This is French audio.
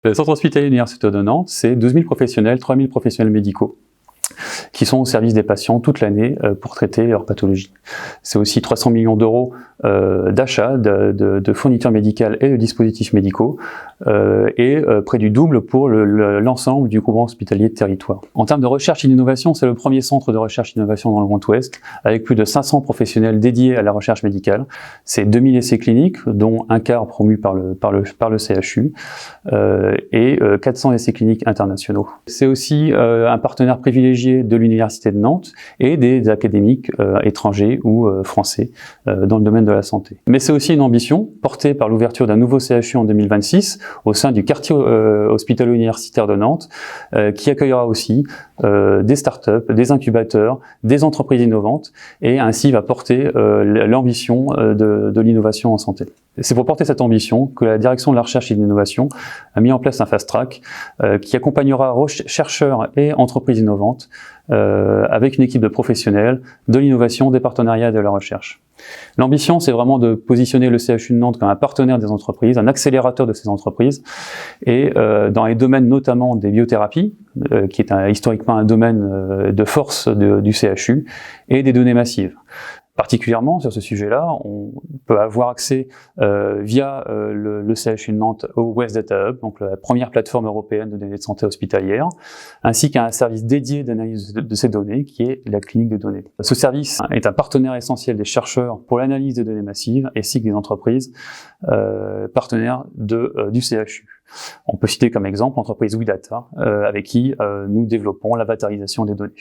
Le centre hospitalier universitaire de Nantes, c'est 12 000 professionnels, 3 000 professionnels médicaux qui sont au service des patients toute l'année pour traiter leurs pathologies. C'est aussi 300 millions d'euros d'achat de fournitures médicales et de dispositifs médicaux et près du double pour l'ensemble du groupement hospitalier de territoire. En termes de recherche et d'innovation, c'est le premier centre de recherche et d'innovation dans le Grand Ouest, avec plus de 500 professionnels dédiés à la recherche médicale. C'est 2000 essais cliniques, dont un quart promus par le CHU, et 400 essais cliniques internationaux. C'est aussi un partenaire privilégié de l'Université de Nantes et des académiques étrangers ou français dans le domaine de la santé. Mais c'est aussi une ambition portée par l'ouverture d'un nouveau CHU en 2026 au sein du quartier hospitalo-universitaire de Nantes qui accueillera aussi des startups, des incubateurs, des entreprises innovantes et ainsi va porter l'ambition de l'innovation en santé. C'est pour porter cette ambition que la direction de la recherche et de l'innovation a mis en place un fast track qui accompagnera chercheurs et entreprises innovantes avec une équipe de professionnels, de l'innovation, des partenariats et de la recherche. L'ambition, c'est vraiment de positionner le CHU de Nantes comme un partenaire des entreprises, un accélérateur de ces entreprises, et dans les domaines notamment des biothérapies, qui est historiquement un domaine de force du CHU, et des données massives. Particulièrement sur ce sujet-là, on peut avoir accès via le CHU de Nantes au West Data Hub, donc la première plateforme européenne de données de santé hospitalière, ainsi qu'à un service dédié d'analyse de ces données qui est la clinique de données. Ce service est un partenaire essentiel des chercheurs pour l'analyse des données massives ainsi que des entreprises partenaires du CHU. On peut citer comme exemple l'entreprise WeData avec qui nous développons l'avatarisation des données.